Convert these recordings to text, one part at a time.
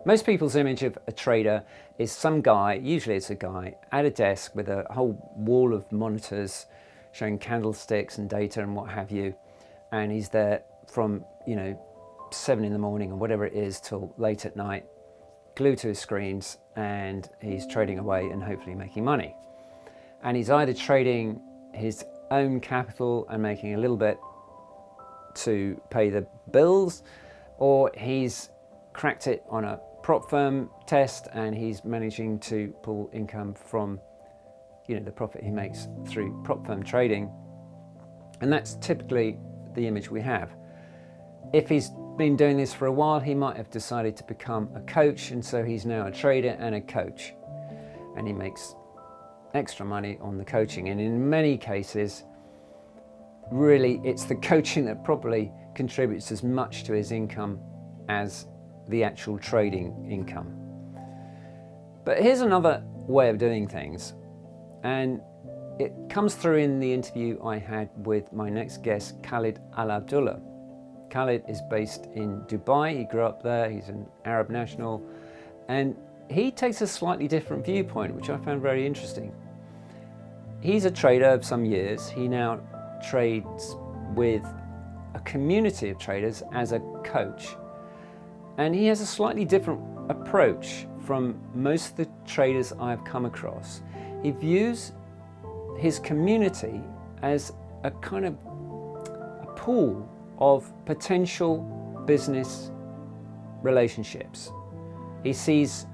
Most people's image of a trader is some guy, usually it's a guy, at a desk with a whole wall of monitors showing candlesticks and data and what have you. And he's there from, 7 in the morning or whatever it is till late at night, glued to his screens, and he's trading away and hopefully making money. And he's either trading his own capital and making a little bit to pay the bills, or he's cracked it on a prop firm test and he's managing to pull income from the profit he makes through prop firm trading. And that's typically the image we have. If he's been doing this for a while, he might have decided to become a coach, and so he's now a trader and a coach, and he makes extra money on the coaching. And in many cases, really it's the coaching that probably contributes as much to his income as the actual trading income. But here's another way of doing things, and it comes through in the interview I had with my next guest, Khalid Alabdulah. Khalid is based in Dubai. He grew up there. He's an Arab national, and he takes a slightly different viewpoint, which I found very interesting. He's a trader of some years. He now trades with a community of traders as a coach, and he has a slightly different approach from most of the traders I've come across. He views his community as a kind of a pool of potential business relationships. He sees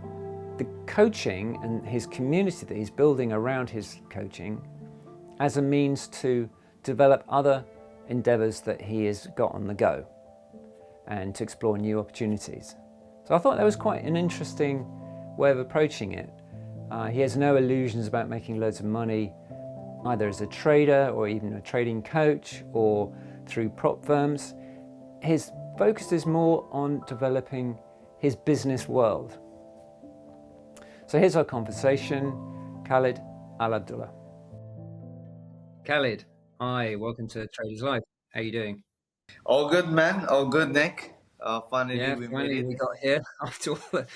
the coaching and his community that he's building around his coaching as a means to develop other endeavors that he has got on the go and to explore new opportunities. So I thought that was quite an interesting way of approaching it. He has no illusions about making loads of money, either as a trader or even a trading coach or through prop firms. His focus is more on developing his business world. So here's our conversation. Khalid Alabdulah. Khalid, hi, welcome to Traders Live. How are you doing? All good, man. All good, Nick. Finally, we made Finally it. we got here after a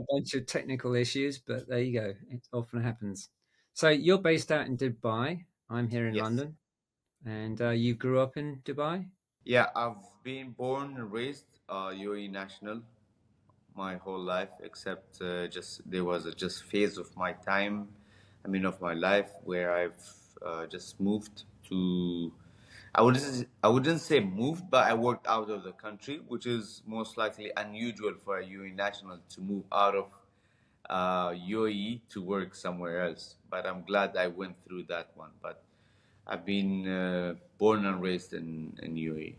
bunch of technical issues, but there you go. It often happens. So you're based out in Dubai. I'm here in Yes. London. And you grew up in Dubai? Yeah, I've been born and raised UAE national my whole life, except just there was a just phase of my time, of my life where I've just moved to. I wouldn't say moved, but I worked out of the country, which is most likely unusual for a UAE national to move out of UAE to work somewhere else. But I'm glad I went through that one. But I've been born and raised in UAE.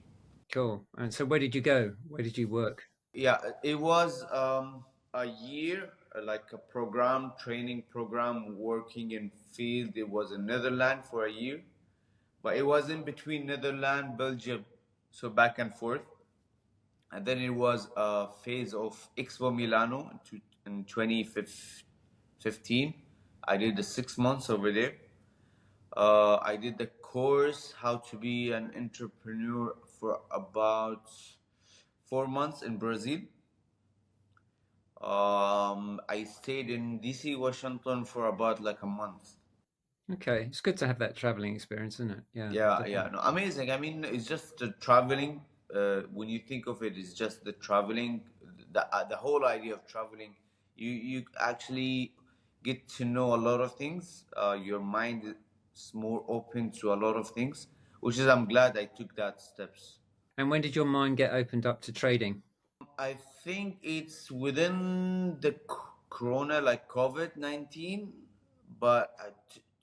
Cool. And so where did you go? Where did you work? Yeah, it was a year, like a program, training program, working in field. It was in Netherlands for a year, but it was in between Netherlands, Belgium, so back and forth. And then it was a phase of Expo Milano in 2015. I did the 6 months over there. I did the course how to be an entrepreneur for about 4 months in Brazil. I stayed in DC, Washington for about like a month. Okay. It's good to have that traveling experience, isn't it? Yeah, Yeah, yeah, definitely. no, amazing. It's just the traveling. When you think of it, it's just the traveling. The whole idea of traveling, you actually get to know a lot of things. Your mind is more open to a lot of things, which is I'm glad I took that steps. And when did your mind get opened up to trading? I think it's within the corona, like COVID-19, but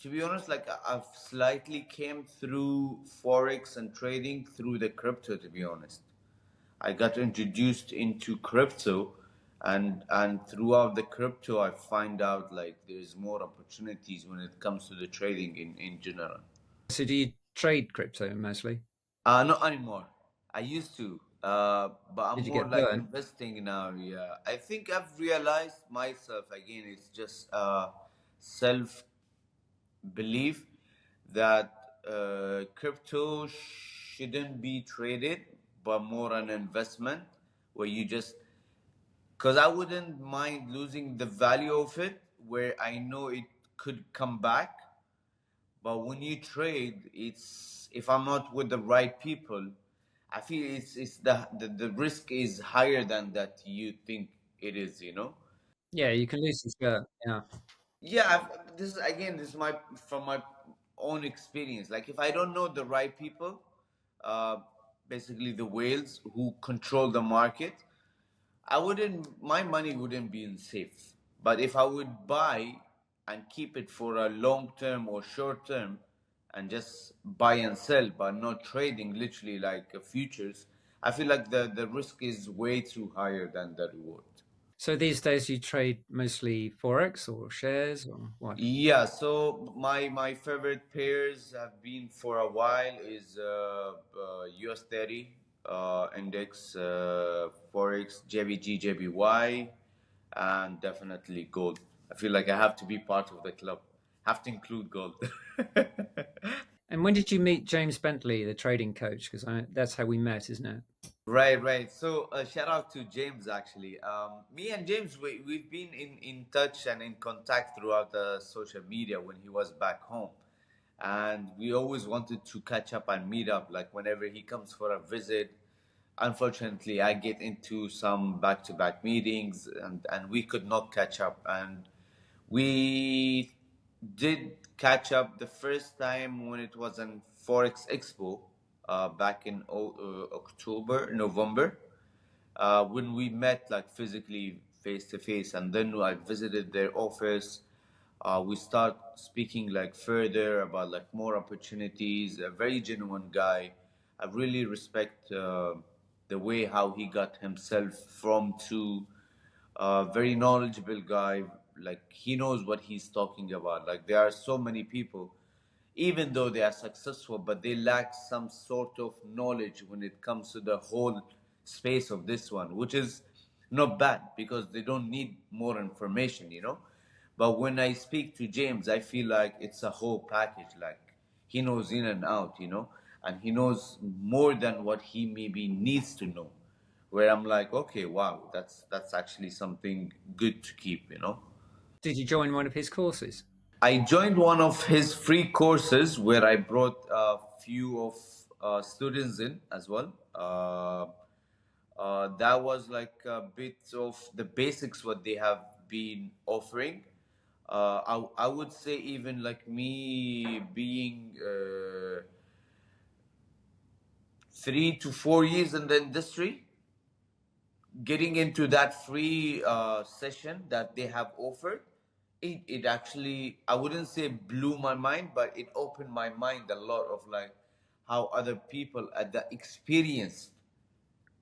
to be honest, like I've slightly came through forex and trading through the crypto. To be honest, I got introduced into crypto, and throughout the crypto, I find out like there's more opportunities when it comes to the trading in general. So do you trade crypto mostly? Not anymore. I used to, but I'm Did you more get like burned? investing now. Yeah, I think I've realized myself again. It's just self belief that crypto shouldn't be traded, but more an investment where you just because I wouldn't mind losing the value of it where I know it could come back. But when you trade, it's if I'm not with the right people, I feel it's the risk is higher than that you think it is, you know? Yeah, you can lose your shirt. Yeah. Yeah, this is again, this is my from my own experience. Like if I don't know the right people, uh, basically the whales who control the market, I wouldn't, my money wouldn't be in safe. But if I would buy and keep it for a long term or short term and just buy and sell, but not trading literally like futures, I feel like the risk is way too higher than the reward. So these days you trade mostly forex or shares or what? Yeah, so my favorite pairs have been for a while is US 30 index, forex, JBG, JBY, and definitely gold. I feel like I have to be part of the club. Have to include gold. And when did you meet James Bentley, the trading coach? Because that's how we met, isn't it? Right, right. So, shout out to James actually. Me and James, we've been in touch and in contact throughout the social media when he was back home. And we always wanted to catch up and meet up, like whenever he comes for a visit. Unfortunately, I get into some back to back meetings and we could not catch up. And we did catch up the first time when it was in Forex Expo back in October, November, when we met like physically face to face, and then I visited their office. We start speaking like further about like more opportunities. A very genuine guy. I really respect the way how he got himself from to a very knowledgeable guy. Like he knows what he's talking about. Like there are so many people, even though they are successful, but they lack some sort of knowledge when it comes to the whole space of this one, which is not bad because they don't need more information, you know. But when I speak to James, I feel like it's a whole package. Like he knows in and out, you know, and he knows more than what he maybe needs to know. Where I'm like, okay, wow, that's actually something good to keep, you know. Did you join one of his courses? I joined one of his free courses where I brought a few of students in as well. That was like a bit of the basics what they have been offering. I would say even like me being 3 to 4 years in the industry, getting into that free session that they have offered, it actually, I wouldn't say blew my mind, but it opened my mind a lot of like how other people at the experienced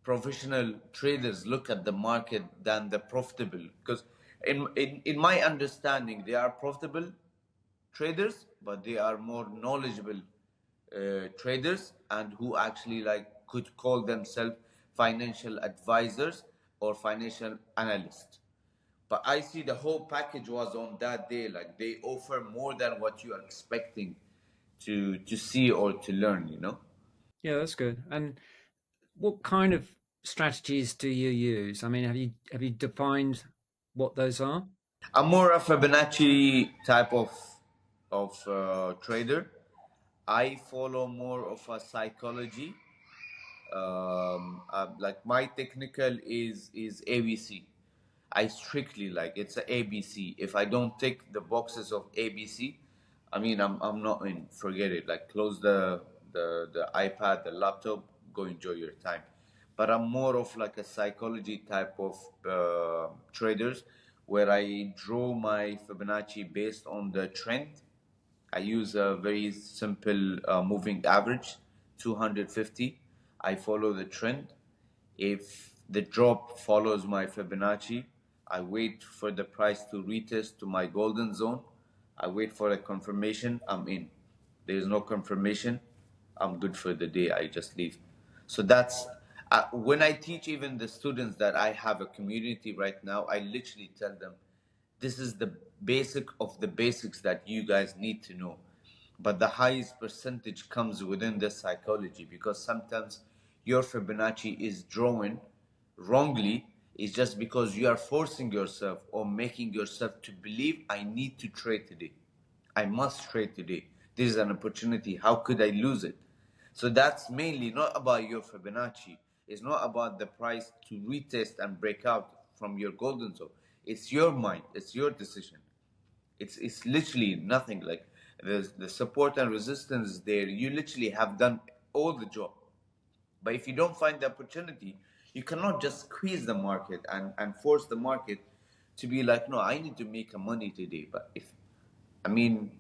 professional traders look at the market than the profitable. Because in my understanding, they are profitable traders, but they are more knowledgeable traders and who actually like could call themselves financial advisors or financial analysts. But I see the whole package was on that day. Like they offer more than what you are expecting to see or to learn. You know. Yeah, that's good. And what kind of strategies do you use? I mean, have you defined what those are? I'm more a Fibonacci type of trader. I follow more of a psychology. Like my technical is ABC. I strictly like it's a ABC. If I don't tick the boxes of ABC, I mean I'm not in. Forget it. Like close the iPad, the laptop, go enjoy your time. But I'm more of like a psychology type of traders where I draw my Fibonacci based on the trend. I use a very simple moving average, 250. I follow the trend. If the drop follows my Fibonacci, I wait for the price to retest to my golden zone. I wait for a confirmation, I'm in. There is no confirmation, I'm good for the day, I just leave. So that's when I teach even the students that I have a community right now, I literally tell them this is the basic of the basics that you guys need to know. But the highest percentage comes within the psychology because sometimes your Fibonacci is drawn wrongly It's just because you are forcing yourself or making yourself to believe I need to trade today. I must trade today. This is an opportunity. How could I lose it? So that's mainly not about your Fibonacci. It's not about the price to retest and break out from your golden zone. It's your mind. It's your decision. It's literally nothing. Like the support and resistance there, you literally have done all the job. But if you don't find the opportunity, you cannot just squeeze the market and force the market to be like, no, I need to make a money today. But I mean,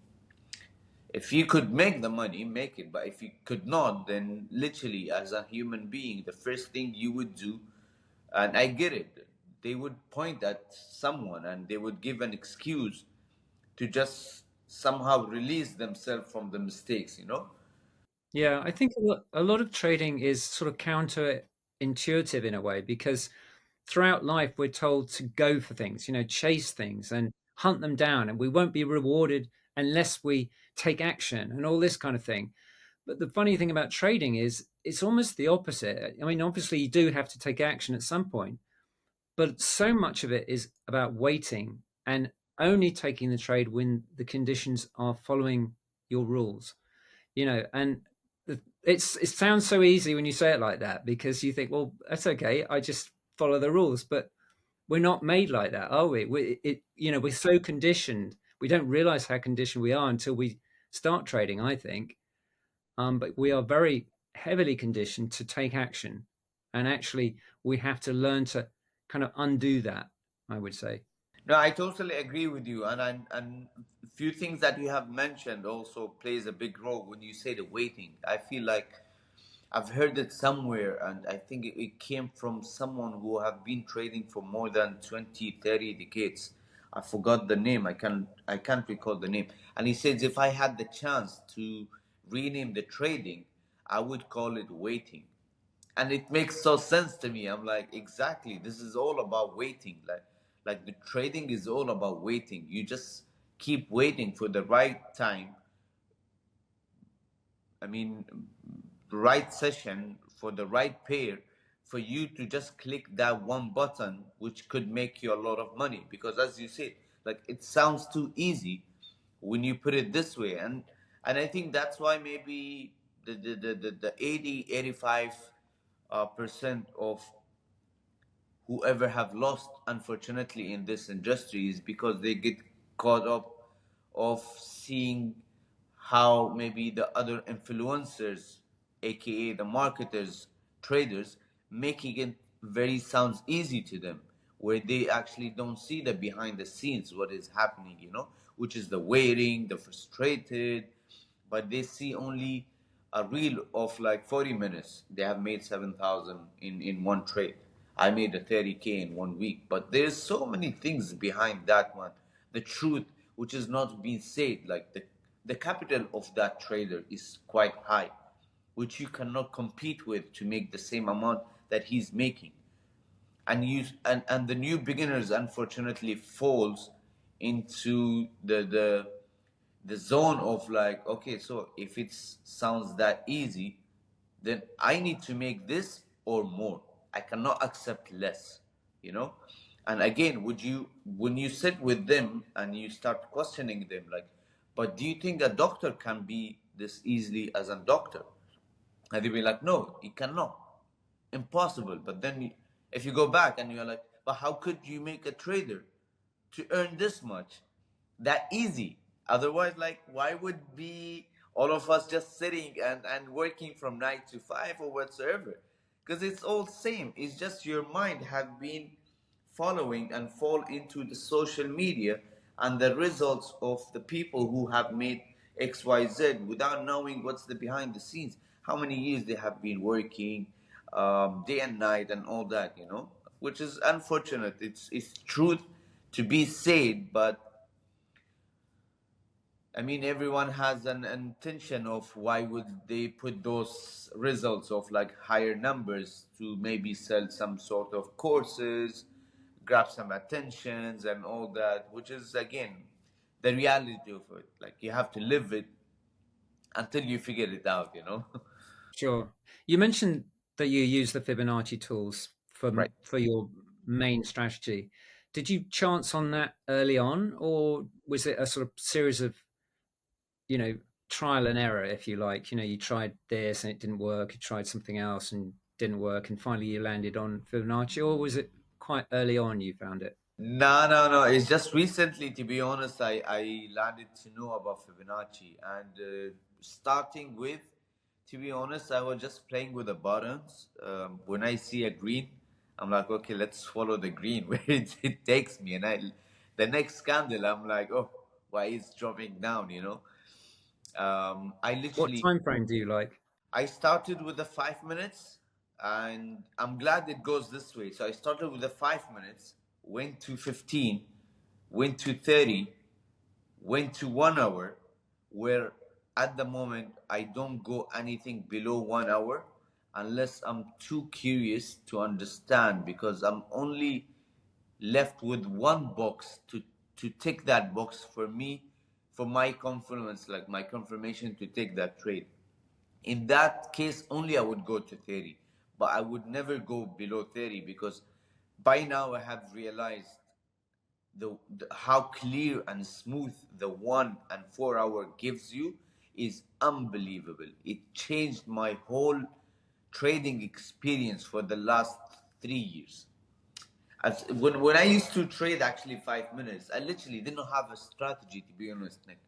if you could make the money, make it. But if you could not, then literally, as a human being, the first thing you would do, and I get it, they would point at someone and they would give an excuse to just somehow release themselves from the mistakes, you know? Yeah, I think a lot of trading is sort of counterintuitive in a way because throughout life we're told to go for things, chase things and hunt them down, and we won't be rewarded unless we take action and all this kind of thing. But the funny thing about trading is it's almost the opposite. I mean, obviously you do have to take action at some point, but so much of it is about waiting and only taking the trade when the conditions are following your rules. And it sounds so easy when you say it like that because you think, well, that's okay, I just follow the rules. But we're not made like that, are we? We're so conditioned, we don't realize how conditioned we are until we start trading, I think. But we are very heavily conditioned to take action, and actually we have to learn to kind of undo that, I would say. No, I totally agree with you, and a few things that you have mentioned also plays a big role when you say the waiting. I feel like I've heard it somewhere, and I think it came from someone who have been trading for more than 20, 30 decades. I forgot the name. I can't recall the name. And he says if I had the chance to rename the trading, I would call it waiting. And it makes so sense to me. I'm like, exactly, this is all about waiting. Like the trading is all about waiting. You just keep waiting for the right time. I mean, right session for the right pair for you to just click that one button, which could make you a lot of money. Because as you said, like it sounds too easy when you put it this way. And I think that's why maybe the 80, 85 percent of whoever have lost unfortunately in this industry is because they get caught up of seeing how maybe the other influencers, aka the marketers, traders, making it very sounds easy to them, where they actually don't see the behind the scenes what is happening, which is the waiting, the frustrated, but they see only a reel of like 40 minutes. They have made 7,000 in one trade. I made a 30K in 1 week. But there's so many things behind that one. The truth, which is not being said, like the capital of that trader is quite high, which you cannot compete with to make the same amount that he's making. And the new beginners unfortunately falls into the zone of like, okay, so if it sounds that easy, then I need to make this or more. I cannot accept less, you know. And again, would you when you sit with them and you start questioning them, like, but do you think a doctor can be this easily as a doctor? And they'll be like, no, he cannot. Impossible. But then if you go back and you're like, but how could you make a trader to earn this much? That easy. Otherwise, like, why would be all of us just sitting and working from 9 to 5 or whatsoever? Because it's all same. It's just your mind have been following and fall into the social media and the results of the people who have made XYZ without knowing what's the behind the scenes, how many years they have been working, day and night and all that, which is unfortunate. It's truth to be said, but I mean, everyone has an intention of why would they put those results of like higher numbers to maybe sell some sort of courses, grab some attentions and all that, which is again the reality of it. Like you have to live it until you figure it out. Sure. You mentioned that you use the Fibonacci tools for Right. for your main strategy. Did you chance on that early on, or was it a sort of series of, you know, trial and error, if you like? You know, you tried this and it didn't work, you tried something else and didn't work, and finally you landed on Fibonacci, or was it quite early on you found it? No, no, no. It's just recently, to be honest, I landed to know about Fibonacci. And starting with, to be honest, I was just playing with the buttons. When I see a green, I'm like, okay, let's follow the green where it takes me. And the next candle, I'm like, oh, why is dropping down, you know? I What literally time frame do you like? I started with the 5 minutes, and I'm glad it goes this way. So I started with the 5 minutes, went to 15, went to 30, went to 1 hour, where at the moment I don't go anything below 1 hour unless I'm too curious to understand, because I'm only left with one box to tick that box for me, for my confirmance, like my confirmation to take that trade. In that case only I would go to 30, but I would never go below 30, because by now I have realized how clear and smooth the 1 and 4 hour gives you is unbelievable. It changed my whole trading experience for the last 3 years. When I used to trade actually 5 minutes, I literally didn't have a strategy, to be honest, Nick.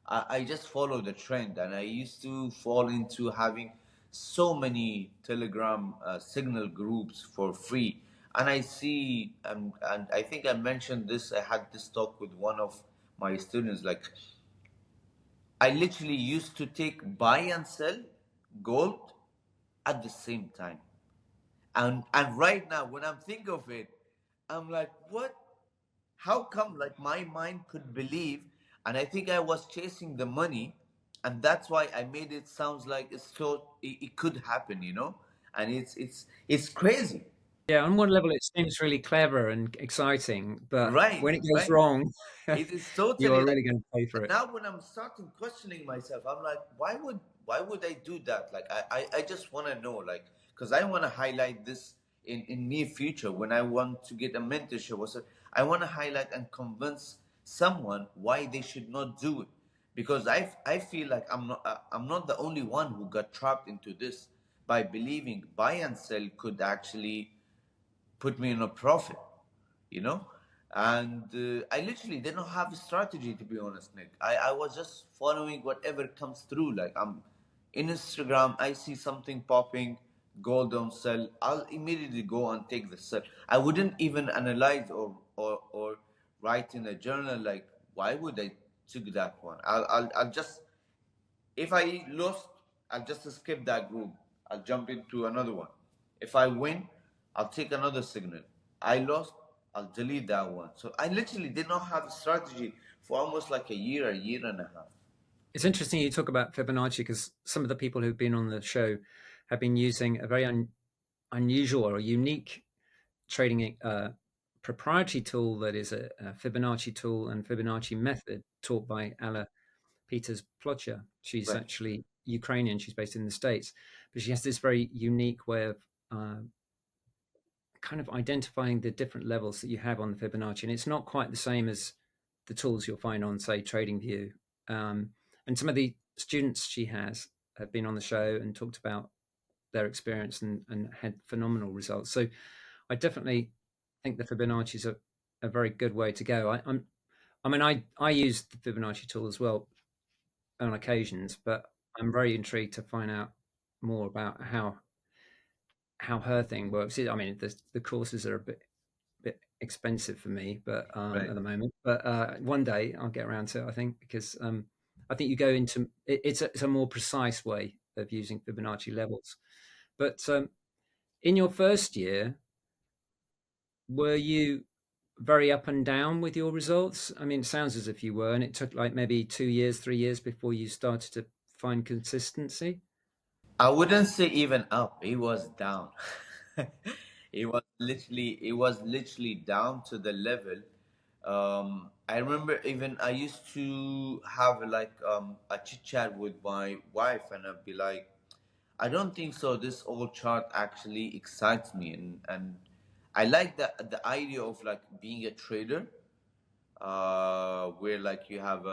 I just followed the trend, and I used to fall into having so many Telegram signal groups for free. And I see, and I think I mentioned this, I had this talk with one of my students. Like, I literally used to take buy and sell gold at the same time. And right now, when I'm thinking of it, I'm like, what? How come like my mind could believe? And I think I was chasing the money, and that's why I made it sounds like it could happen, you know? And it's crazy. Yeah, on one level it seems really clever and exciting, but Right, when it goes right. wrong, It is you totally are like, really going to pay for and it. now when I'm starting questioning myself, I'm like, why would I do that? Like I just want to know, like, because I want to highlight this in near future when I want to get a mentorship or so. I want to highlight and convince someone why they should not do it, because I feel like I'm not the only one who got trapped into this by believing buy and sell could actually put me in a profit, you know. And I literally didn't have a strategy, to be honest, Nick. I was just following whatever comes through. Like, I'm in Instagram, I see something popping, gold on sell, I'll immediately go and take the sell. I wouldn't even analyze or write in a journal like, why would I took that one. I'll just, if I lost, I'll just skip that group. I'll jump into another one. If I win, I'll take another signal. I lost, I'll delete that one. So I literally did not have a strategy for almost like a year and a half. It's interesting you talk about Fibonacci because some of the people who've been on the show have been using a very unusual or unique trading proprietary tool that is a Fibonacci tool and Fibonacci method taught by Alla Peters Plocher. She's Right. actually Ukrainian. She's based in the States, but she has this very unique way of kind of identifying the different levels that you have on the Fibonacci. And it's not quite the same as the tools you'll find on, say, TradingView. And some of the students she has have been on the show and talked about their experience and had phenomenal results. So I definitely think the Fibonacci is a very good way to go. I use the Fibonacci tool as well on occasions, but I'm very intrigued to find out more about how her thing works. I mean, the courses are a bit expensive for me, but Right. at the moment, but one day I'll get around to it. I think because I think you go into it's a more precise way of using Fibonacci levels. But in your first year, were you very up and down with your results? I mean, it sounds as if you were, and it took like maybe 2 years, 3 years before you started to find consistency. I wouldn't say even up. It was down. It was literally down to the level. I remember even I used to have like a chit chat with my wife, and I'd be like, I don't think so. This old chart actually excites me, and I like the idea of like being a trader, where like you have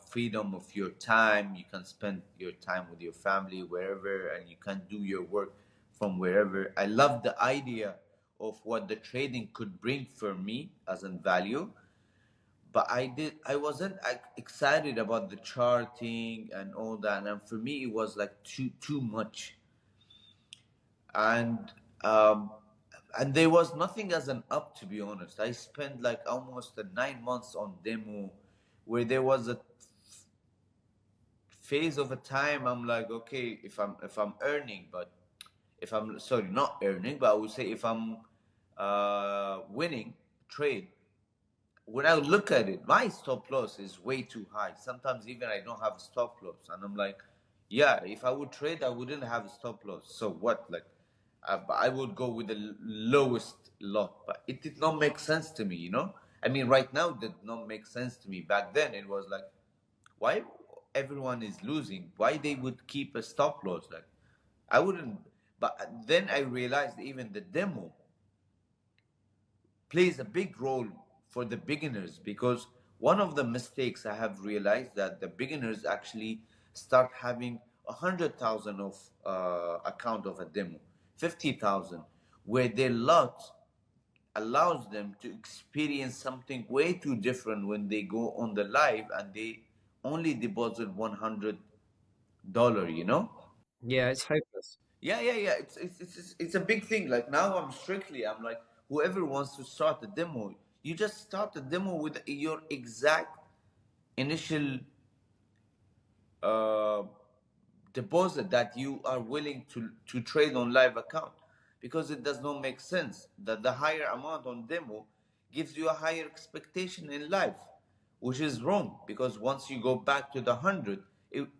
freedom of your time. You can spend your time with your family wherever, and you can do your work from wherever. I love the idea of what the trading could bring for me as in value, but I wasn't excited about the charting and all that, and for me it was like too much. And um, and there was nothing as an up, to be honest. I spent like almost 9 months on demo, where there was a phase of a time I'm like, okay, if I'm earning, but if I'm sorry, not earning, but I would say if I'm winning trade, when I look at it, my stop loss is way too high. Sometimes even I don't have a stop loss, and I'm like, yeah, if I would trade, I wouldn't have a stop loss. So what? Like, I would go with the lowest lot, but it did not make sense to me. I mean, right now it did not make sense to me. Back then, it was like, why everyone is losing? Why they would keep a stop loss? Like, I wouldn't. But then I realized even the demo plays a big role for the beginners, because one of the mistakes I have realized that the beginners actually start having 100,000 of account of a demo, 50,000, where their lot allows them to experience something way too different when they go on the live and they only deposit $100. Yeah, it's hopeless. Yeah. It's a big thing. Like now, I'm like, whoever wants to start a demo, you just start a demo with your exact initial uh, deposit that you are willing to trade on live account, because it does not make sense that the higher amount on demo gives you a higher expectation in live, which is wrong, because once you go back to the 100,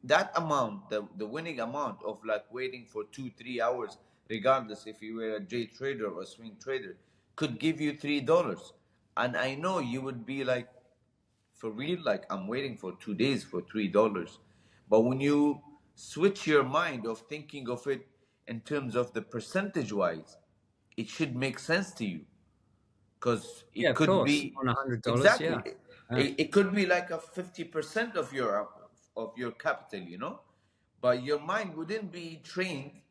that amount, the winning amount of like waiting for 2 3 hours, regardless if you were a day trader or a swing trader, could give you $3. And I know you would be like, for real, like I'm waiting for 2 days for $3. But when you switch your mind of thinking of it in terms of the percentage wise, it should make sense to you, because Yeah, it of could course. be On $100, exactly, yeah. it could be like a 50% of your capital, but your mind wouldn't be trained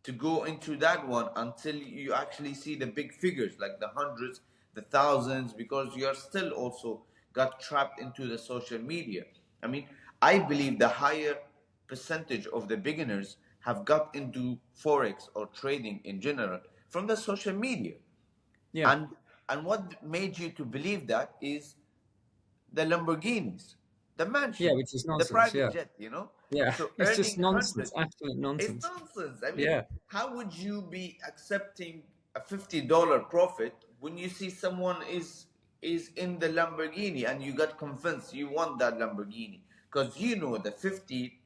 to go into that one until you actually see the big figures, like the hundreds, the thousands, because you're still also got trapped into the social media. I mean, I believe the higher percentage of the beginners have got into forex or trading in general from the social media. Yeah. And what made you to believe that is the Lamborghinis, the Yeah, mansion, which is the nonsense. private Yeah. jet. Yeah. So It's just earning nonsense. 100, Absolute it's nonsense. nonsense. I mean, Yeah. how would you be accepting a $50 profit when you see someone is in the Lamborghini and you got convinced you want that Lamborghini, because you know the $50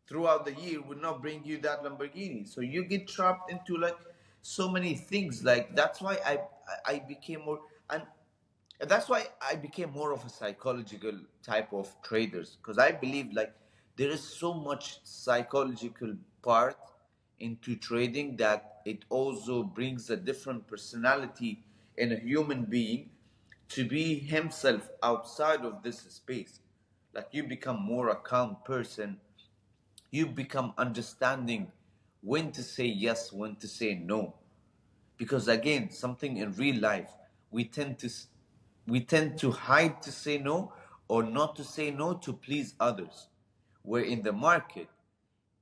throughout the year would not bring you that Lamborghini. So you get trapped into like so many things. Like that's why I became more, and that's why I became more of a psychological type of traders, because I believe like there is so much psychological part into trading that it also brings a different personality in a human being to be himself outside of this space. Like you become more a calm person, you become understanding when to say yes, when to say no. Because again, something in real life, we tend to we tend to hide to say no, or not to say no to please others. Where in the market,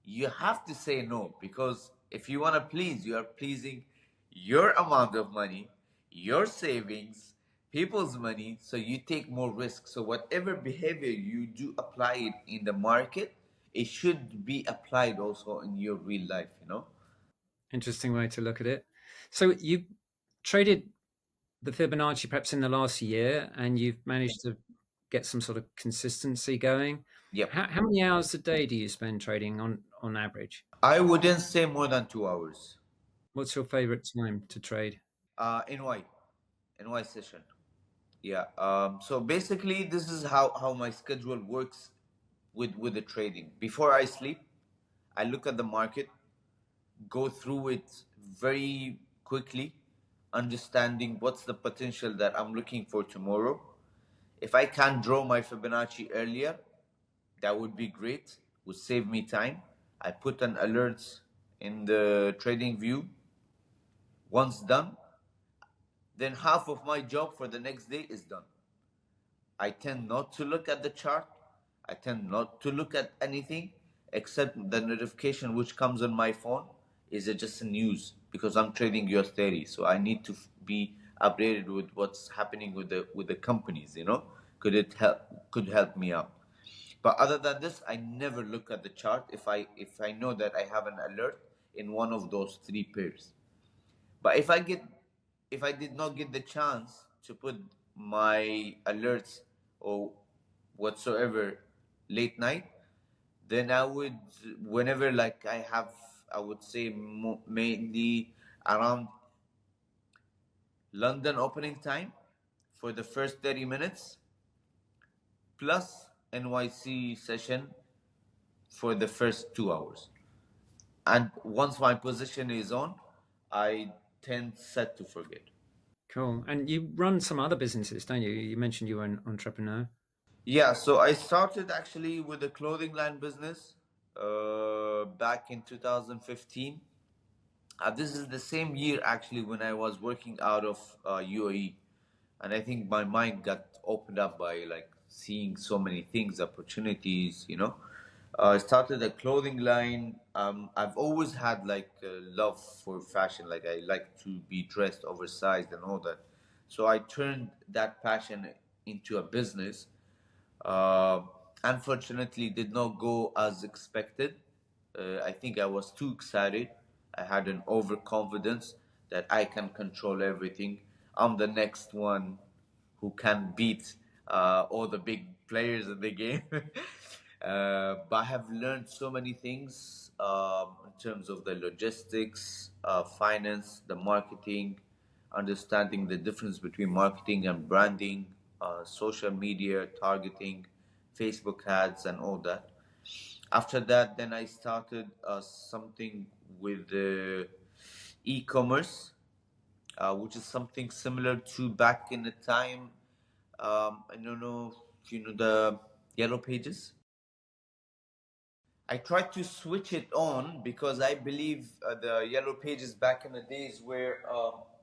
you have to say no, because if you want to please, you are pleasing your amount of money, your savings, people's money, so you take more risk. So whatever behavior you do apply it in the market, it should be applied also in your real life. Interesting way to look at it. So you traded the Fibonacci perhaps in the last year, and you've managed to get some sort of consistency going. Yep. How many hours a day do you spend trading on average? I wouldn't say more than 2 hours. What's your favorite time to trade? NY, NY session. Yeah. So basically, this is how my schedule works with the trading. Before I sleep, I look at the market, go through it very quickly, understanding what's the potential that I'm looking for tomorrow. If I can draw my Fibonacci earlier, that would be great, would save me time. I put an alert in the trading view. Once done, then half of my job for the next day is done. I tend not to look at the chart. I tend not to look at anything except the notification which comes on my phone is just a news because I'm trading US 30. So I need to be updated with what's happening with the companies, you know? Could help me out. But other than this, I never look at the chart if I know that I have an alert in one of those three pairs. But if I did not get the chance to put my alerts or whatsoever late night, then I would, whenever like I have, I would say mainly around London opening time for the first 30 minutes plus NYC session for the first 2 hours. And once my position is on, I tend set to forget. Cool. And you run some other businesses, don't you? You mentioned you were an entrepreneur. Yeah, so I started actually with a clothing line business back in 2015. This is the same year actually when I was working out of UAE, and I think my mind got opened up by like seeing so many things, opportunities. You know, I started a clothing line. I've always had like a love for fashion. Like I like to be dressed oversized and all that. So I turned that passion into a business. uh, Unfortunately, did not go as expected. I think I was too excited. I had an overconfidence that I can control everything. I'm the next one who can beat all the big players in the game. But I have learned so many things in terms of the logistics, finance, the marketing, understanding the difference between marketing and branding, social media, targeting, Facebook ads, and all that. After that, then I started something with e-commerce, which is something similar to back in the time. I don't know if you know the Yellow Pages. I tried to switch it on because I believe the Yellow Pages back in the days were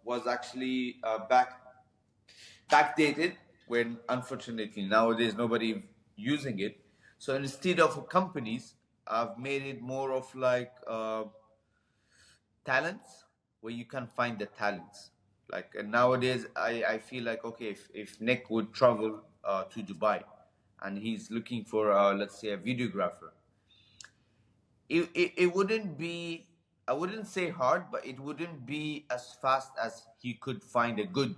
was actually backdated, when unfortunately nowadays nobody using it. So instead of companies, I've made it more of like talents, where you can find the talents. Like nowadays, I feel like, okay, if Nick would travel to Dubai and he's looking for let's say a videographer, it wouldn't be, I wouldn't say hard, but it wouldn't be as fast as he could find a good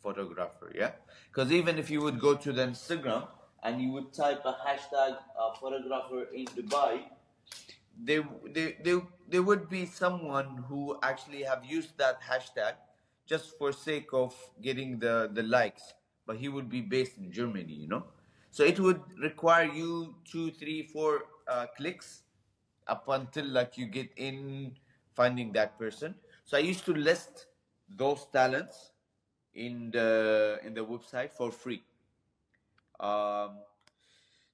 photographer. Yeah, because even if you would go to the Instagram and you would type a hashtag photographer in Dubai, there would be someone who actually have used that hashtag just for sake of getting the likes, but he would be based in Germany, you know. So it would require you two, three, four clicks up until like you get in finding that person. So I used to list those talents in the website for free. Um,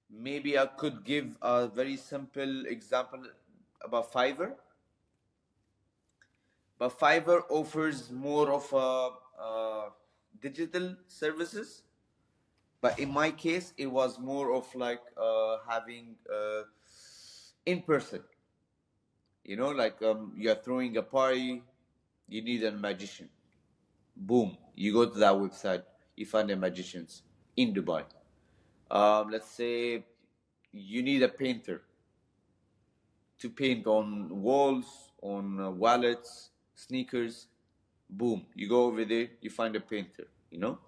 Maybe I could give a very simple example about Fiverr. But Fiverr offers more of digital services. But in my case, it was more of like having in person. You know, like you're throwing a party, you need a magician. Boom, you go to that website, you find the magicians in Dubai. Let's say you need a painter to paint on walls, on wallets, sneakers. Boom, you go over there, you find a painter, you know.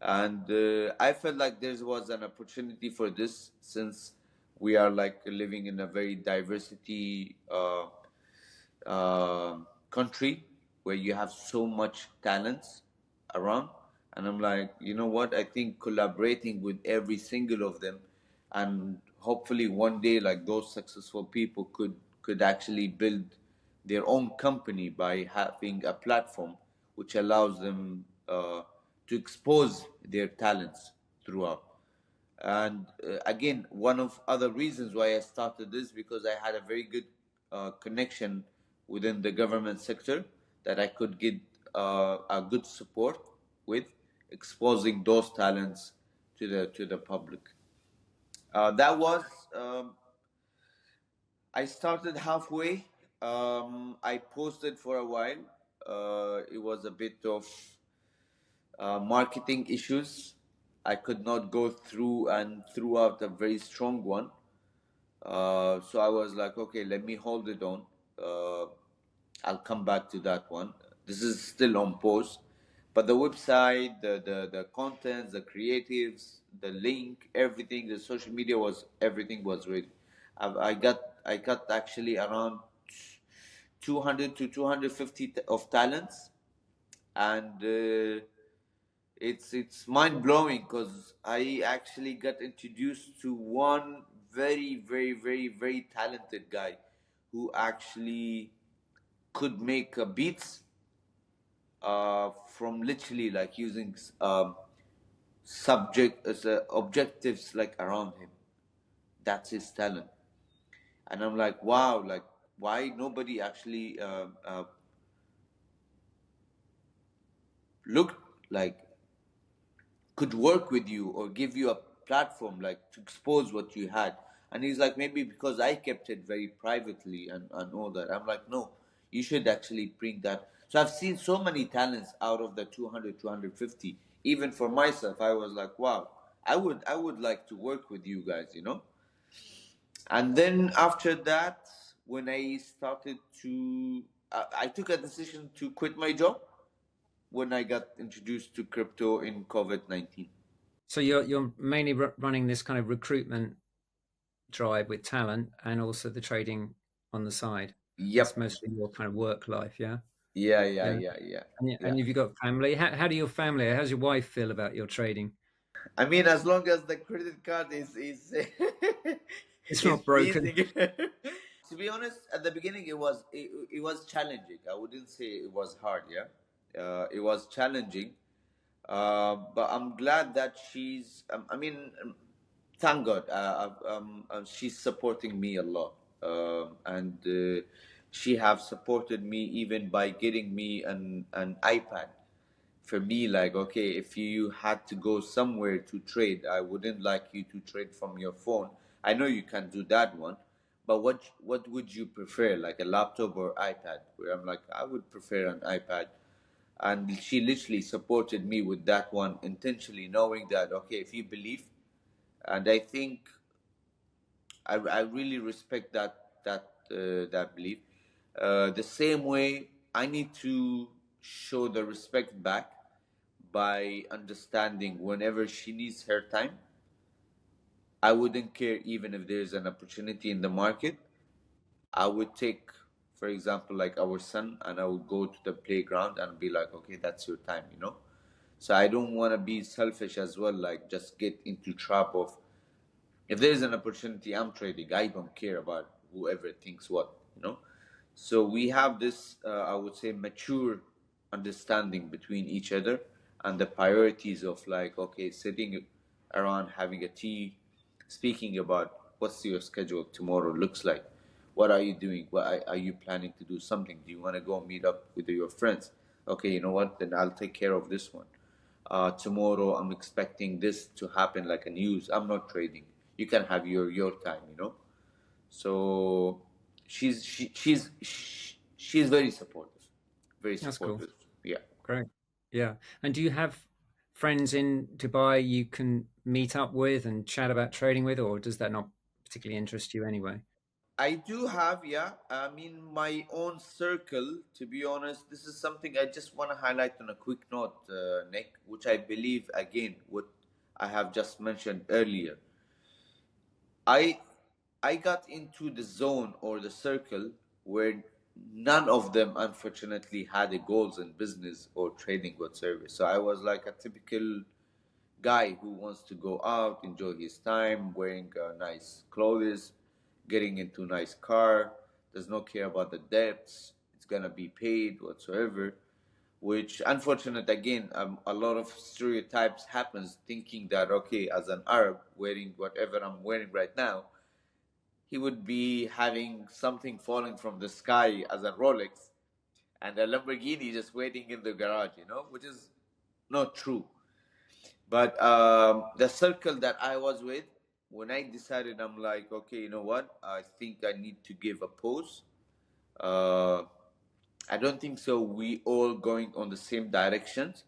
And I felt like there was an opportunity for this, since we are like living in a very diversity country where you have so much talents around. And I'm like, you know what, I think collaborating with every single of them, and hopefully one day like those successful people could actually their own company by having a platform which allows them to expose their talents throughout. And again, one of other reasons why I started this, because I had a very good connection within the government sector that I could get a good support with exposing those talents to the public. That was I started halfway. I posted for a while. It was a bit of marketing issues. I could not go through and threw out a very strong one. So I was like, okay, let me hold it on. Uh, I'll come back to that one. This is still on pause. But the website, the contents, the creatives, the link, everything, the social media was everything was ready. I got actually around 200 to 250 of talents, and it's mind blowing because I actually got introduced to one very talented guy who actually could make beats from literally like using subject as objectives like around him. That's his talent, and I'm like, wow, like why nobody actually looked like could work with you or give you a platform like to expose what you had. And he's like, maybe because I kept it very privately and all that. I'm like, no, you should actually bring that. So I've seen so many talents out of the 200 250. Even for myself, I was like, wow, I would like to work with you guys, you know. And then after that, when I started to I took a decision to quit my job when I got introduced to crypto in COVID-19. So you're mainly running this kind of recruitment drive with talent and also the trading on the side. That's Yep. mostly your kind of work life, yeah? Yeah, yeah, Yeah. yeah, yeah, And yeah. have you got family? How do your family, how's your wife feel about your trading? I mean, as long as the credit card is It's is not broken. freezing. To be honest, at the beginning it was challenging. I wouldn't say it was hard. Yeah, it was challenging. But I'm glad that she's. I mean, thank God. She's supporting me a lot, and she have supported me even by getting me an iPad. For me, like, okay, if you had to go somewhere to trade, I wouldn't like you to trade from your phone. I know you can do that one, but what would you prefer, like a laptop or iPad? Where I'm like, I would prefer an iPad. And she literally supported me with that one intentionally, knowing that, okay, if you believe, and I think I really respect that belief. The same way I need to show the respect back by understanding whenever she needs her time. I wouldn't care even if there's an opportunity in the market. I would take, for example, like our son, and I would go to the playground and be like, okay, that's your time, you know? So I don't want to be selfish as well, like just get into trap of if there's an opportunity, I'm trading. I don't care about whoever thinks what, you know. So we have this, I would say, mature understanding between each other and the priorities of like, okay, sitting around having a tea, speaking about what's your schedule tomorrow looks like. What are you doing? What are you planning to do something? Do you want to go meet up with your friends? Okay, you know what? Then I'll take care of this one. Tomorrow I'm expecting this to happen like a news. I'm not trading. You can have your time, you know. So she's very supportive, very That's cool. supportive. Yeah. Great. Yeah. And do you have friends in Dubai you can meet up with and chat about trading with, or does that not particularly interest you anyway? I do have, yeah. I mean, my own circle, to be honest, this is something I just want to highlight on a quick note, Nick, which I believe, again, what I have just mentioned earlier. I I got into the zone or the circle where none of them unfortunately had a goals in business or trading whatsoever. So I was like a typical guy who wants to go out, enjoy his time, wearing nice clothes, getting into nice car, does not care about the debts, gonna be paid whatsoever. Which, unfortunate again, a lot of stereotypes happens, thinking that okay, as an Arab wearing whatever I'm wearing right now, he would be having something falling from the sky as a Rolex and a Lamborghini just waiting in the garage, which is not true. But the circle that I was with, when I decided, I'm like, okay, you know what? I think I need to give a pause. Uh, I don't think so. We all going on the same directions.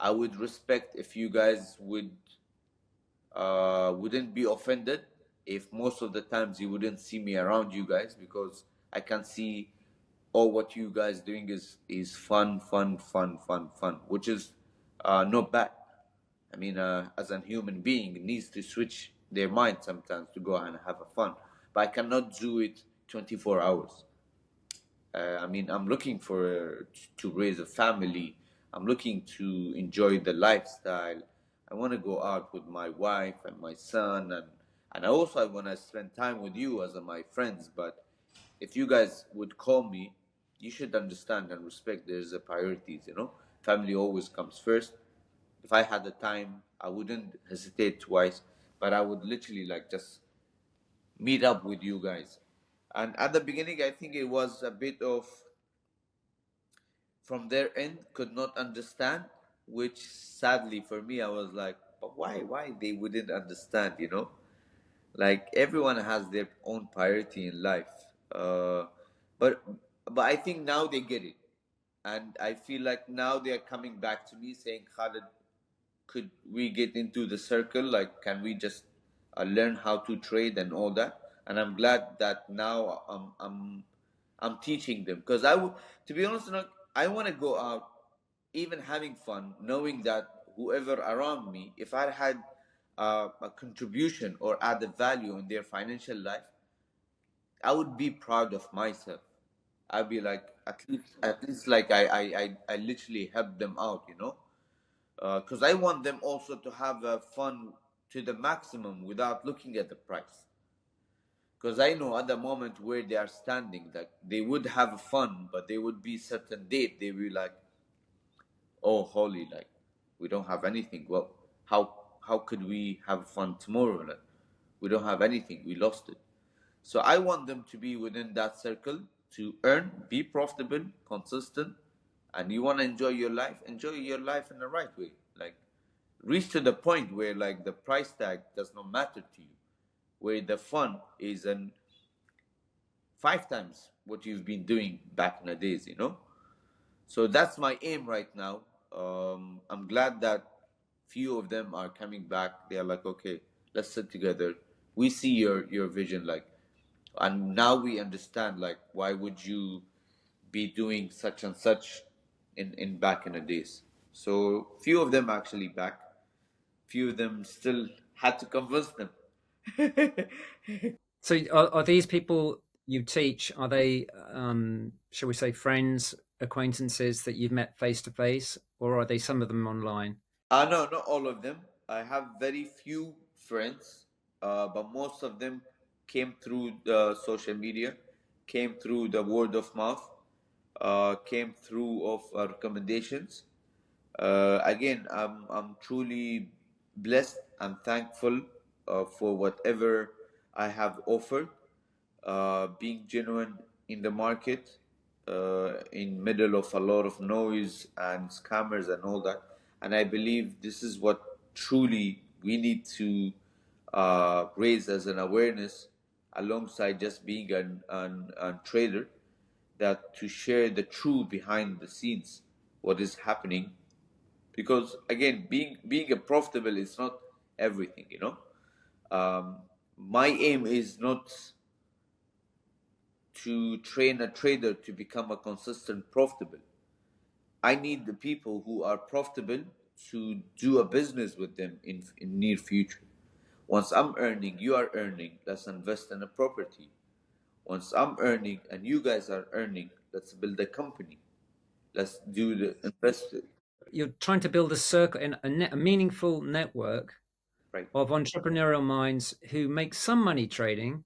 I would respect if you guys wouldn't be offended if most of the times you wouldn't see me around you guys, because I can see all what you guys doing is fun, fun, fun, fun, fun, which is not bad. I mean, as a human being, it needs to switch their mind sometimes to go and have a fun. But I cannot do it 24 hours. I mean, I'm looking for to raise a family. I'm looking to enjoy the lifestyle. I want to go out with my wife and my son, and also I want to spend time with you as my friends. But if you guys would call me, you should understand and respect there's a priorities. Family always comes first. If I had the time, I wouldn't hesitate twice, but I would literally like just meet up with you guys. And at the beginning, I think it was a bit of from their end could not understand, which sadly for me, I was like, but why they wouldn't understand. Like everyone has their own priority in life. But I think now they get it, and I feel like now they are coming back to me saying, Khalid, could we get into the circle? Like, can we just learn how to trade and all that? And I'm glad that now I'm teaching them, because to be honest, I want to go out, even having fun, knowing that whoever around me, if I had a contribution or added value in their financial life, I would be proud of myself. I'd be like, at least like I literally helped them out. Because I want them also to have fun to the maximum without looking at the price. Because I know at the moment where they are standing, like they would have fun, but they would be certain date they will be like, oh holy, like we don't have anything. Well, how could we have fun tomorrow? Like we don't have anything, we lost it. So I want them to be within that circle, to earn, be profitable, consistent, and you want to enjoy your life in the right way. Like reach to the point where like the price tag does not matter to you, where the fun is in 5 times what you've been doing back in the days. So that's my aim right now. I'm glad that few of them are coming back. They're like, okay, let's sit together. We see your vision, like, and now we understand like why would you be doing such and such in back in the days. So few of them actually back. Few of them still had to convince them. So are these people you teach, are they, shall we say, friends, acquaintances that you've met face to face, or are they some of them online? No, not all of them. I have very few friends, but most of them came through the social media, came through the word of mouth, came through of recommendations. Again, I'm truly blessed and thankful for whatever I have offered, being genuine in the market, in middle of a lot of noise and scammers and all that. And I believe this is what truly we need to raise as an awareness, alongside just being an trader, that to share the truth behind the scenes, what is happening. Because again, being a profitable is not everything. um, my aim is not to train a trader to become a consistent profitable. I need the people who are profitable to do a business with them in near future. Once I'm earning, you are earning, let's invest in a property. Once I'm earning and you guys are earning, let's build a company. Let's do the invest. You're trying to build a circle, a meaningful network Right, of entrepreneurial minds who make some money trading,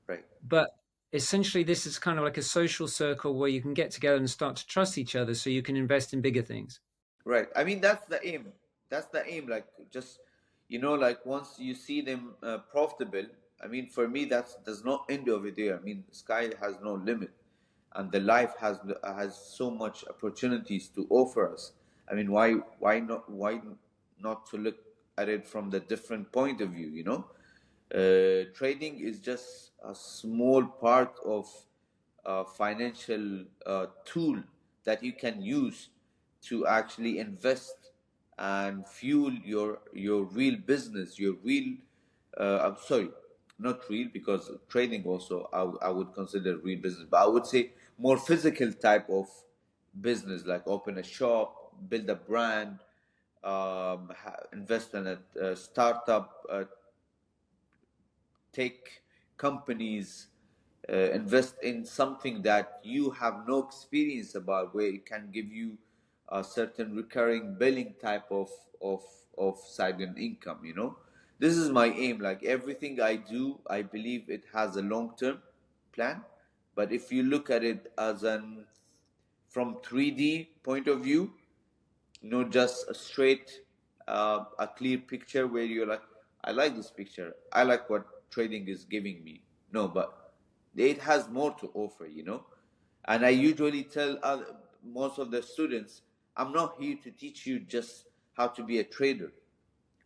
right. but essentially this is kind of like a social circle where you can get together and start to trust each other so you can invest in bigger things. Right. I mean, that's the aim. That's the aim. Like, just, like once you see them profitable, I mean, for me, there's no end of it there. I mean, sky has no limit, and the life has so much opportunities to offer us. I mean, why not to look at it from the different point of view? Trading is just a small part of a financial tool that you can use to actually invest and fuel your real business, your real I'm sorry, not real, because trading also I would consider real business, but I would say more physical type of business, like open a shop, build a brand, invest in a startup, take companies, invest in something that you have no experience about, where it can give you a certain recurring billing type of side income. This is my aim. Like, everything I do, I believe it has a long term plan. But if you look at it as an from 3D point of view, not just a straight, a clear picture where you're like, I like this picture, I like what trading is giving me. No, but it has more to offer. And I usually tell most of the students, I'm not here to teach you just how to be a trader.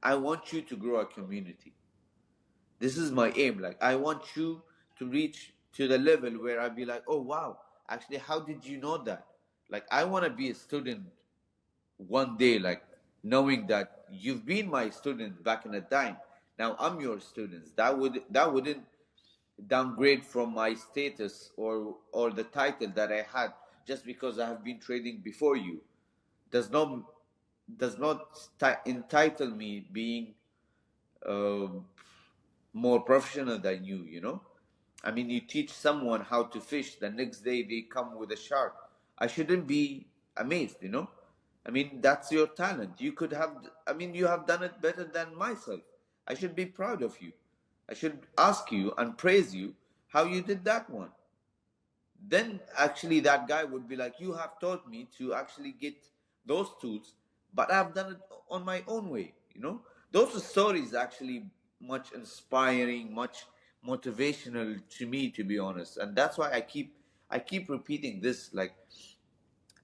I want you to grow a community. This is my aim. Like, I want you to reach to the level where I'd be like, oh wow, actually, how did you know that? Like, I want to be a student one day, like, knowing that you've been my student back in the time. Now I'm your students. That wouldn't downgrade from my status or the title that I had, just because I have been trading before you. Does not entitle me being uh, more professional than you. I mean, you teach someone how to fish, the next day they come with a shark. I shouldn't be amazed. I mean, that's your talent. You have done it better than myself. I should be proud of you. I should ask you and praise you how you did that one. Then actually that guy would be like, you have taught me to actually get those tools, but I've done it on my own way. Those stories actually much inspiring, much motivational to me, to be honest. And that's why I keep repeating this. Like,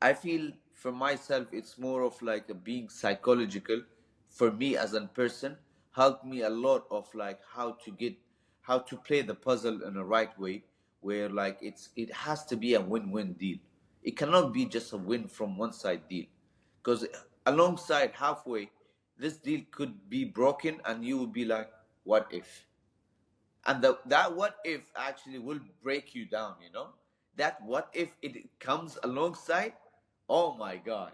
I feel for myself, it's more of like a being psychological for me as a person. Helped me a lot of like how to play the puzzle in the right way, where like it has to be a win-win deal. It cannot be just a win from one side deal, because alongside halfway, this deal could be broken, and you would be like, what if? And that what if actually will break you down. That what if it comes alongside, oh my god,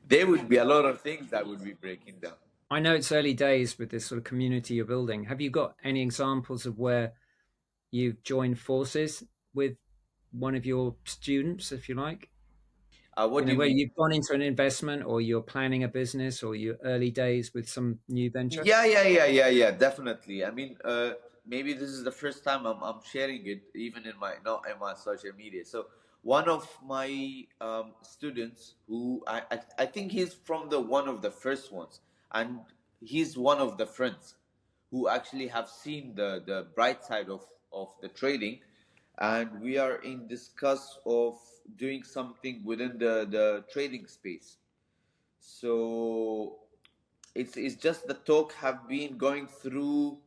there would be a lot of things that would be breaking down. I know it's early days with this sort of community you're building. Have you got any examples of where you've joined forces with one of your students, if you like? What do you Where mean? you've gone into an investment or you're planning a business or you're early days with some new venture? Yeah, definitely. I mean, maybe this is the first time I'm sharing it, even in my not in my social media. So one of my students, who I think he's from the one of the first ones, and he's one of the friends who actually have seen the bright side of the trading, and we are in discuss of doing something within the trading space. So it's just the talk have been going through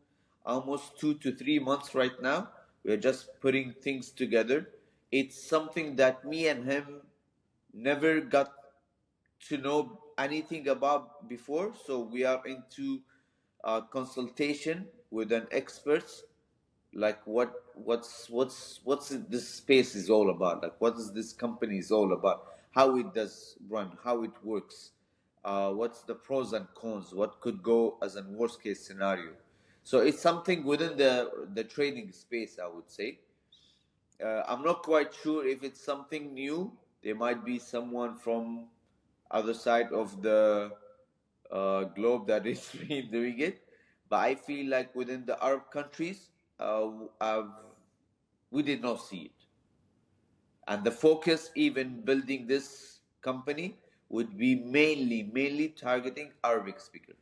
almost 2 to 3 months right now. We're just putting things together. It's something that me and him never got to know anything about before. So we are into consultation with an experts, like what's this space is all about, like what is this company is all about, how it does run, how it works, what's the pros and cons, what could go as a worst case scenario. So it's something within the trading space, I would say. I'm not quite sure if it's something new. There might be someone from other side of the globe that is been doing it, but I feel like within the Arab countries, we did not see it. And the focus, even building this company, would be mainly targeting Arabic speaker.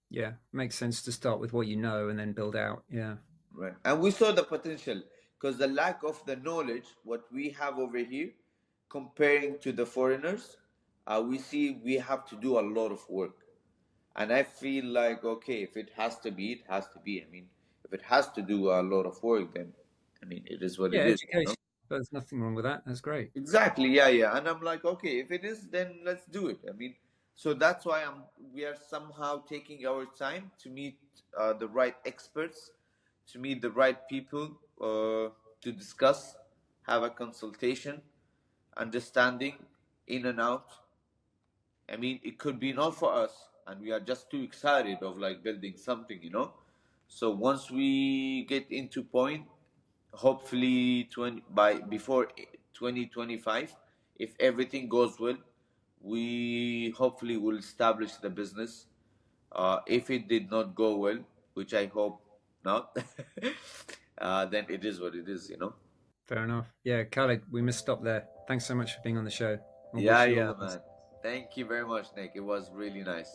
Yeah, makes sense to start with what you know and then build out. Yeah. Right. And we saw the potential because the lack of the knowledge, what we have over here, comparing to the foreigners, we see we have to do a lot of work. And I feel like, okay, if it has to be, it has to be. I mean, if it has to do a lot of work, then, I mean, it is what Yeah, it is, you know? education. There's nothing wrong with that. That's great. Exactly, yeah, yeah. And I'm like, okay, if it is, then let's do it. I mean, so that's why we are somehow taking our time to meet the right experts, to meet the right people, to discuss, have a consultation, understanding in and out. I mean, it could be not for us, and we are just too excited of like building something, you know. So once we get into point, hopefully 20 by before 2025, if everything goes well, we hopefully will establish the business. If it did not go well, which I hope not, then it is what it is, you know. Fair enough. Yeah, Khalid, we must stop there. Thanks so much for being on the show. I Yeah, wish you all yeah, the best. man. Thank you very much, Nick. It was really nice.